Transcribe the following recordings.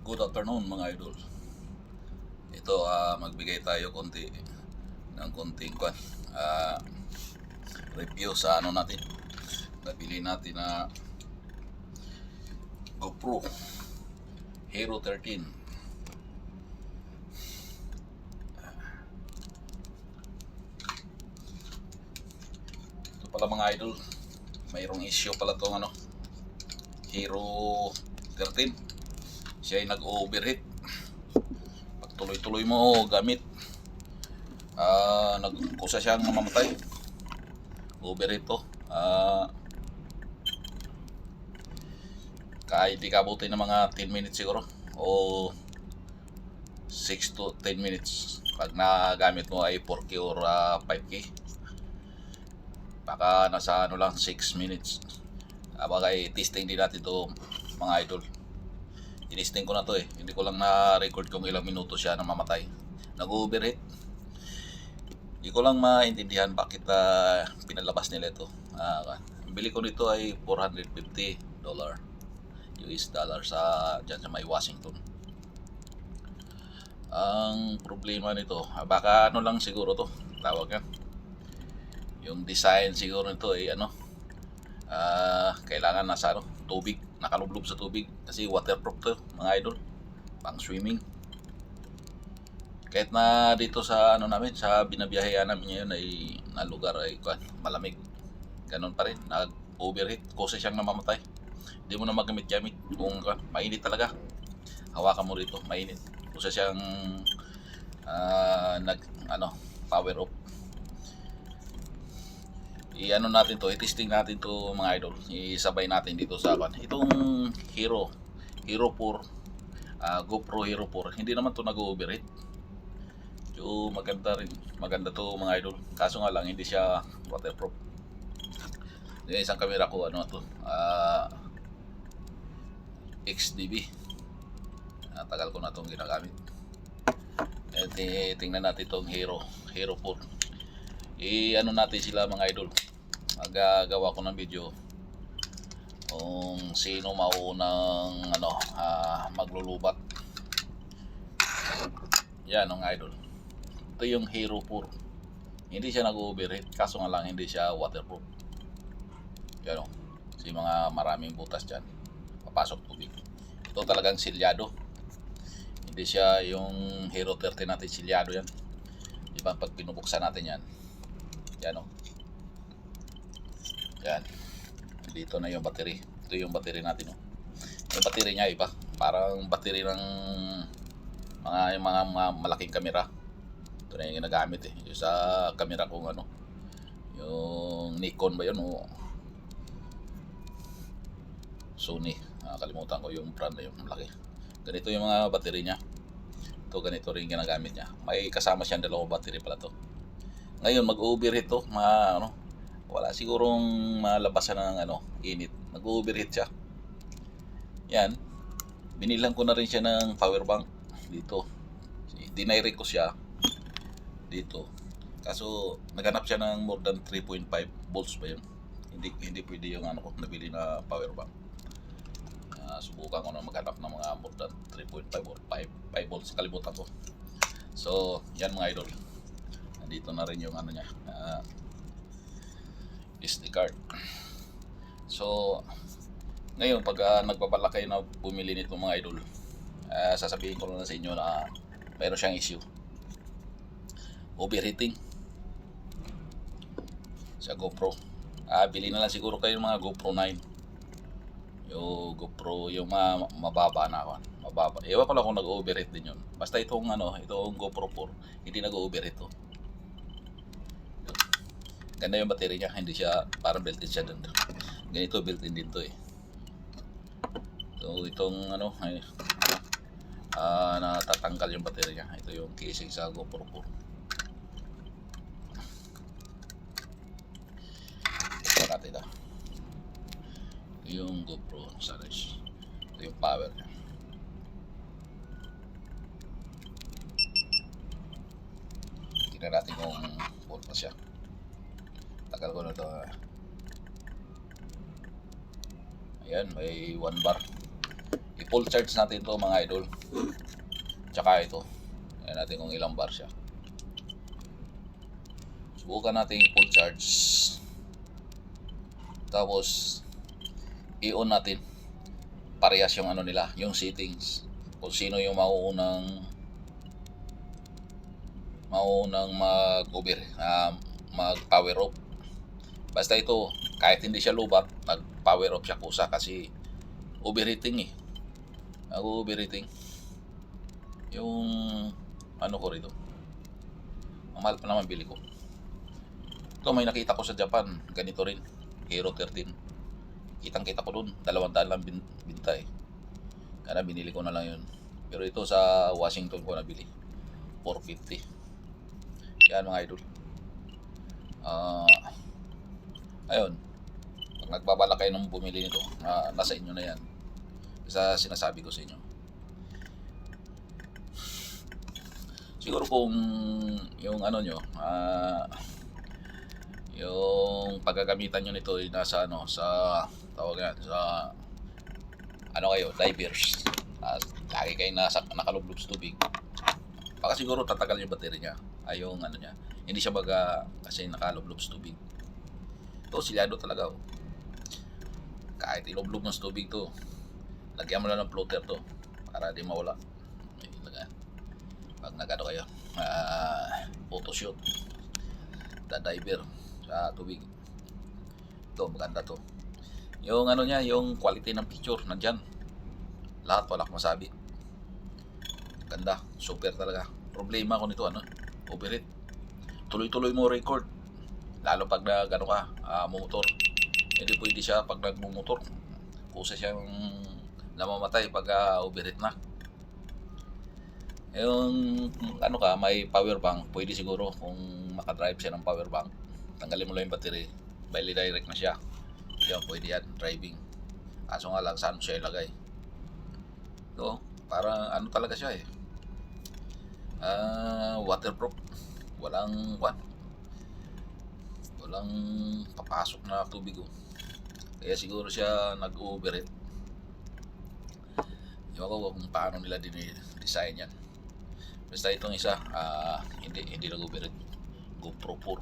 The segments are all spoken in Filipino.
Good afternoon mga idol. Ito magbigay tayo konti ng konting ah, review sa ano natin. Nabili natin na GoPro Hero 13. Ito pala mga idol, mayroong issue pala tong Hero 13. Siya ay nag-overheat. Pag tuloy-tuloy mo gamit, nagkusa siyang mamatay. Overheat to. Kahit di kabuti ng mga 10 minutes siguro o 6 to 10 minutes pag nagamit mo ay 4K or 5K, baka nasa lang 6 minutes. Bagay testing din natin to mga idol. I-testing ko na to hindi ko lang na-record kung ilang minuto siya na mamatay. Nag-overheat. Hindi ko lang maintindihan bakit pinalabas nila ito. Bili ko nito ay $450 US dollar dyan sa may Washington. Ang problema nito, baka lang siguro to tawag yan. Yung design siguro nito ay kailangan nasa tubig, nakalublob sa tubig kasi waterproof to mga idol, pang swimming. Kahit na dito sa namin, sa binabiyahean namin ngayon ay na lugar ay malamig, ganun pa rin, nag-overheat, kasi siyang namamatay. Hindi mo na magamit-gamit kung mainit talaga. Hawakan mo rito, mainit. Kasi siyang power off. Natin to, i-testing natin to mga idol. Isabay natin dito sa itong Hero 4, GoPro Hero 4. Hindi naman to nag-overheat. So maganda to mga idol. Kaso nga lang hindi siya waterproof. Yung isang camera ko XDB. Tagal ko na itong ginagamit. Tingnan natin itong Hero 4. Natin sila mga idol. Magagawa ko ng video kung sino maunang maglulubat. Yan ang idol. Ito yung Hero 4. Hindi siya nag-overheat, kaso nga lang hindi siya waterproof. Yan o. Kasi mga maraming butas dyan, papasok tubig. Ito talagang silyado. Hindi siya yung Hero 13 natin, silyado yan. Diba pag pinubuksan natin yan, yan o. Yan. Dito na yung battery. Ito yung battery natin o. Yung battery niya iba. Parang battery ng yung mga malaking kamera. Ito na yung ginagamit yung sa camera kung yung Nikon ba yun o Sony, kalimutan ko yung brand na yun, malaki. Ganito yung mga battery niya. Ito ganito rin ginagamit niya. May kasama siyang dalawang battery pala to. Ngayon mag-overheat to, wala sigurong malabasan ng init. Mag-overheat siya. Yan. Binilang ko na rin siya ng power bank dito. Dinire ko siya dito. Kaso naghanap siya ng more than 3.5 volts ba yun? Hindi pwede yung nabili na power bank. Subukan ko na maghanap ng mga more than 3.5 or 5 volts. Kalimutan ko. So, yan mga idol. Nandito na rin yung niya. SD card. So, ngayon pag nagbabalak kayo na bumili nito mga idol, sasabihin ko na sa inyo na mayroon siyang issue. Overheating sa GoPro. Bili na lang siguro kayo ng mga GoPro 9. Yung GoPro, yung mababa na mababa. Ewan ko lang kung nag-overheat din yun. Basta itong itong GoPro 4, hindi nag-overheat to. Ganda yung battery niya, hindi siya parang built-in siya dun. Ganito built-in din to So itong natatanggal yung battery niya. Ito yung casing sa GoPro 4. Ito natin yung GoPro Saris. Ito yung power niya. Tingnan natin kung full pa siya. Tagal ko na ito. Ayan, may 1 bar. full charge natin to mga idol. Tsaka ito. Ayan natin kung ilang bar siya. Subukan natin full charge. Tapos i-on natin. Parehas yung ano nila, yung settings. Kung sino yung mauunang mag-power off. Basta ito, kahit hindi siya lubat, mag-power off siya kusa kasi overheating eh. Overheating. Yung ano ko rito. Ang mahal pa naman bili ko. Ito may nakita ko sa Japan, ganito rin. Hero 13. Kitang-kita ko dun, 200 lang binta eh. Kaya binili ko na lang yun. Pero ito sa Washington ko nabili. 450. Yan mga idol. Ayun. Pag nagbabalak kayo ng bumili nito, nasa inyo na yan. Sa sinasabi ko sa inyo. Siguro kung yung ano nyo, yung paggagamitan nyo nito ay nasa ano, sa tawag yan, sa ano kayo, divers. Lagi kayo nakalublob sa tubig. Baka siguro tatagal yung battery niya. Ay yung ano niya. Hindi siya baga kasi nakalublob sa tubig. Ito silyado talaga. Oh. Kahit ilublob ng tubig to, lagyan mo lang ng floater to para di mawala. Pag nagano kayo, photoshoot, the diver sa tubig. Ito maganda to. Yung ano niya, yung quality ng picture nandyan. Lahat wala akong masabi. Ganda, super talaga. Problema ko nito ano, overheat. Tuloy-tuloy mo record. Lalo pag gano ka, motor. Hindi pwede siya pag nagmumotor. Kusa siyang namamatay pag overheat na. Yung ano ka, may power bank, pwede siguro kung makadrive siya ng power bank. Tanggalin mo lang yung battery, bali direct na siya. Yan, pwede yan, driving. Kaso nga lang, saan siya ilagay? Ito, para ano talaga siya eh. Waterproof. Walang papasok na tubig oh. Kaya siguro siya nag-overheat. Ewan ko kung paano nila design yan. Basta itong isa, hindi nag-overheat. GoPro 4.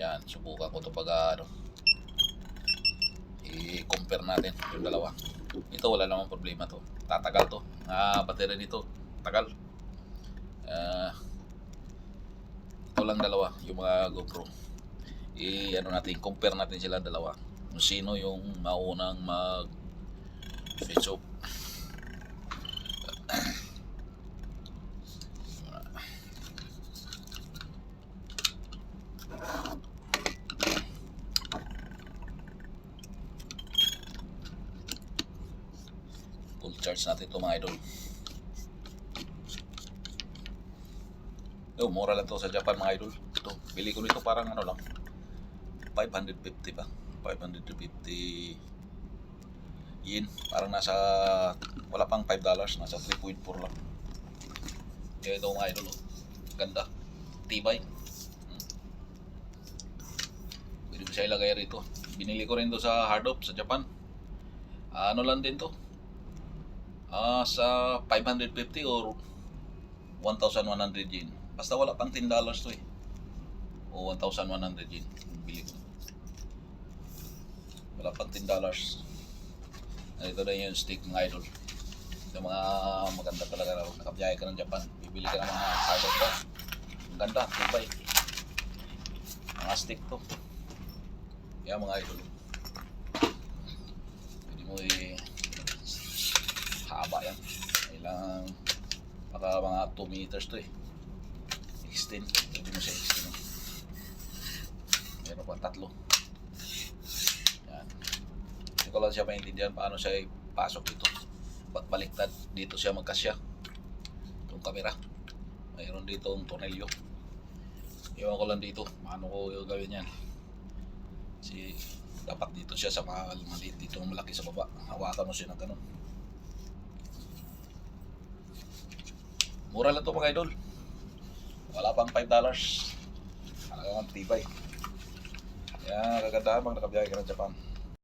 Yan, subukan ko ito pag i-compare natin yung dalawa. Ito wala namang problema to. Tatagal to. Battery nito, tagal. Ito lang dalawa, yung mga GoPro. Ano natin, compare natin sila dalawa. Kung sino yung maunang mag-switch off. Full charge natin ito mga idol. Mura lang to sa Japan mga idol. Ito, bili ko nito parang ano lang, 550 ba? 550 yen. Parang nasa, wala pang $5, nasa 3.4 lang. Kaya ito mga idol, ganda, tibay. Pwede ko siya ilagay rito. Binili ko rin to sa Hardop sa Japan. Ano lang din to, sa 550 or 1,100 yen. Basta wala pang $10 to eh. O 1,100 yen. Bili ko. Wala pang $10. Ito na yung stick mga idol. Ito mga maganda talaga na nakabiyahe ka ng Japan. Bibili ka ng mga hardware ka. Ang ganda, tibay. Mga stick to. Kaya mga idol. Pwede mo haba yan. Kailangan baka mga 2 meters to eh. Extend. Pwede mo siya extend. Meron pa 3. Yan. Hindi ko lang siya maintindihan paano siya ipasok dito. Ba't baliktad? Dito siya magkasya. Itong camera. Mayroon dito ang tornilyo. Iwan ko lang dito. Paano ko yung gawin yan? Kasi dapat dito siya sa maliit dito malaki sa baba. Hawakan mo siya ng ganun. Mura lang ito mga idol. Wala pang $5. Talagang tibay. Kaya kagandahan pag nakabiyahe ka ng Japan.